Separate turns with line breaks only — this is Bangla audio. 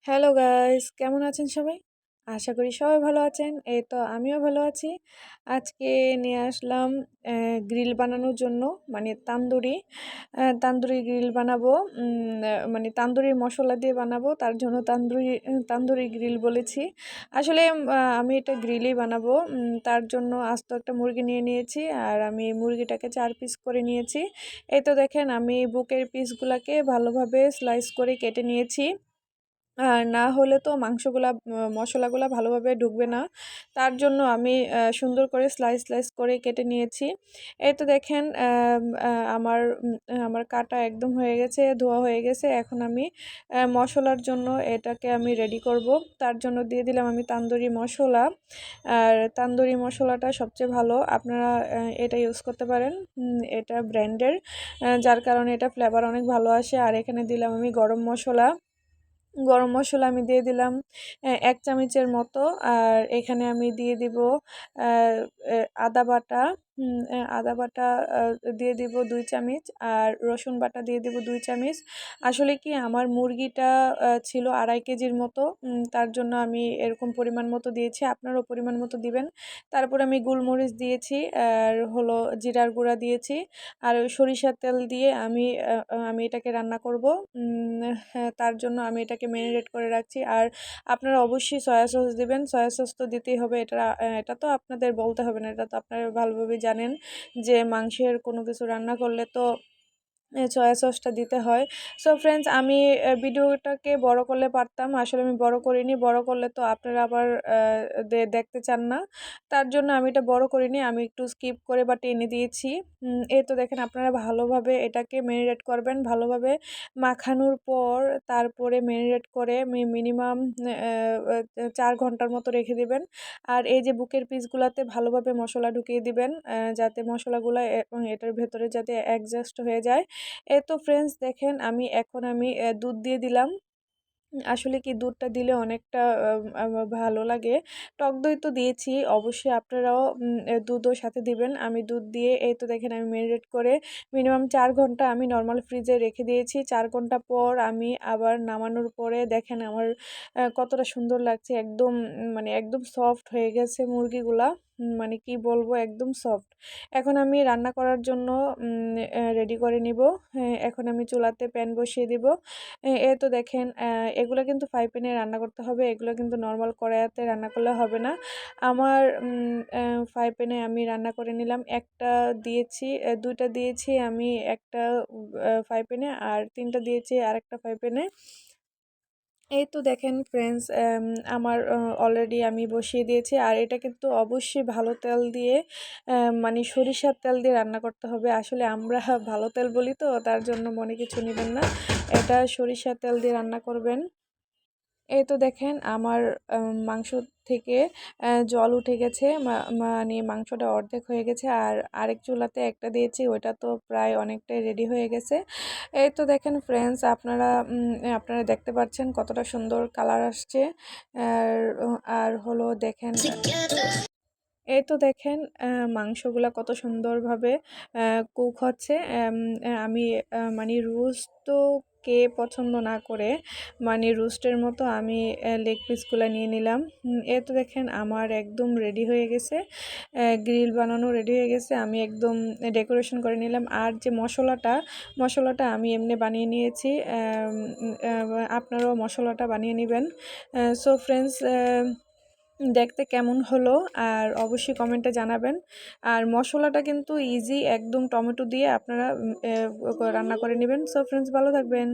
হ্যালো গাইস, কেমন আছেন সবাই? আশা করি সবাই ভালো আছেন। এই তো আমিও ভালো আছি। আজকে নিয়ে আসলাম গ্রিল বানানোর জন্য, মানে তান্দুরি গ্রিল বানাবো। মানে তান্দুরি মশলা দিয়ে বানাবো, তার জন্য তান্দুরি গ্রিল বলেছি। আসলে আমি এটা গ্রিলেই বানাবো। তার জন্য আস্ত একটা মুরগি নিয়ে নিয়েছি, আর আমি মুরগিটাকে 4 পিস করে নিয়েছি। এই তো দেখেন, আমি বুকের পিসগুলাকে ভালোভাবে স্লাইস করে কেটে নিয়েছি। আর না হলে তো মশলাগুলা ভালোভাবে ঢুকবে না। তার জন্য আমি সুন্দর করে স্লাইস করে কেটে নিয়েছি। এই তো দেখেন, আমার কাটা একদম হয়ে গেছে, ধোয়া হয়ে গেছে। এখন আমি মশলার জন্য এটাকে আমি রেডি করব। তার জন্য দিয়ে দিলাম আমি তান্দুরি মশলা। আর তান্দুরি মশলাটা সবচেয়ে ভালো, আপনারা এটা ইউজ করতে পারেন। এটা ব্র্যান্ডের, যার কারণে এটা ফ্লেভার অনেক ভালো আসে। আর এখানে দিলাম আমি গরম মশলা আমি দিয়ে দিলাম 1 চামচের মতো। আর এখানে আমি দিয়ে দিব আহ, আদা বাটা। আদা বাটা দিয়ে দিব 2 চামচ। আর রসুন বাটা দিয়ে দিব 2 চামচ। আসলে কি, আমার মুরগিটা ছিল 2.5 কেজির মতো। তার জন্য আমি এরকম পরিমাণ মতো দিয়েছি, আপনারও পরিমাণ মতো দিবেন। তারপর আমি গোলমরিচ দিয়েছি, আর হলো জিরার গুঁড়া দিয়েছি। আর ওই সরিষার তেল দিয়ে আমি এটাকে রান্না করব। হ্যাঁ, তার জন্য আমি এটাকে ম্যারিনেট করে রাখছি। আর আপনারা অবশ্যই সয়া সস দিবেন, সয়া সস তো দিতেই হবে। এটা তো আপনাদের বলতে হবে না, এটা তো আপনারা ভালোভাবে জানেন যে মাংসের কোনো কিছু রান্না করলে তো সয়া সসটা দিতে হয়। সো ফ্রেন্ডস, আমি ভিডিওটাকে বড় করলে পারতাম, আসলে আমি বড় করিনি। বড় করলে তো আপনারা আবার দেখতে চান না। তার জন্য আমি এটা বড় করিনি, আমি একটু স্কিপ করে বা টেনে দিয়েছি। এই তো দেখেন, আপনারা ভালোভাবে এটাকে ম্যারিনেট করবেন। ভালোভাবে মাখানোর পর তারপরে ম্যারিনেট করে মিনিমাম 4 ঘন্টার মতো রেখে দিবেন। আর এই যে বুকের পিসগুলোতে ভালোভাবে মশলা ঢুকিয়ে দিবেন, যাতে মশলাগুলো এটার ভেতরে যাতে অ্যাডজাস্ট হয়ে যায়। এই তো ফ্রেন্ডস দেখেন, এখন আমি দুধ দিয়ে দিলাম। আসলে কি, দুধটা দিলে অনেকটা ভালো লাগে। টক দই তো দিয়েছি, অবশ্যই আপনারাও দুধও সাথে দিবেন। আমি দুধ দিয়ে এই তো দেখেন, আমি ম্যারিনেট করে মিনিমাম 4 ঘন্টা আমি নর্মাল ফ্রিজে রেখে দিয়েছি। 4 ঘন্টা পর আমি আবার নামানোর পরে দেখেন আমার কতটা সুন্দর লাগছে। একদম মানে একদম সফট হয়ে গেছে মুরগিগুলা। মানে কি বলবো, একদম সফট। এখন আমি রান্না করার জন্য রেডি করে নিব। এখন আমি চুলাতে প্যান বসিয়ে দিব। এই তো দেখেন, এগুলো কিন্তু ফ্রাই প্যানে রান্না করতে হবে, এগুলো কিন্তু নর্মাল কড়াইতে রান্না করলে হবে না। আমার ফ্রাই প্যানে আমি রান্না করে নিলাম। দুইটা দিয়েছি আমি একটা ফ্রাই প্যানে, আর 3টা দিয়েছি আরেকটা ফ্রাই প্যানে। এই তো দেখেন ফ্রেন্ডস, আমার অলরেডি আমি বসিয়ে দিয়েছি। আর এটা কিন্তু অবশ্যই ভালো তেল দিয়ে, মানে সরিষার তেল দিয়ে রান্না করতে হবে। আসলে আমরা ভালো তেল বলি, তো তার জন্য মনে কিছু নেবেন না, এটা সরিষার তেল দিয়ে রান্না করবেন। এই তো দেখেন, আমার মাংস থেকে জল উঠে গেছে, মানে মাংসটা অর্ধেক হয়ে গেছে। আর আরেক চুলাতে একটা দিয়েছি, ওইটা তো প্রায় অনেকটাই রেডি হয়ে গেছে। এই তো দেখেন ফ্রেন্ডস, আপনারা দেখতে পাচ্ছেন কতটা সুন্দর কালার আসছে। আর আর হলো দেখেন, এই তো দেখেন মাংসগুলা কত সুন্দরভাবে কুক হচ্ছে। আমি মানে রোস্ট তো কে পছন্দ না করে, মানে রোস্টের মতো আমি লেগ পিসগুলো নিয়ে নিলাম। এই তো দেখেন, আমার একদম রেডি হয়ে গেছে, গ্রিল বানানো রেডি হয়ে গেছে। আমি একদম ডেকোরেশন করে নিলাম। আর যে মশলাটা আমি এমনি বানিয়ে নিয়েছি। আপনারাও মশলাটা বানিয়ে নেবেন। সো ফ্রেন্ডস, দেখতে কেমন হলো আর অবশ্যই কমেন্টে জানাবেন। আর মশলাটা কিন্তু ইজি, একদম টমেটো দিয়ে আপনারা রান্না করে নেবেন। সো ফ্রেন্ডস, ভালো থাকবেন।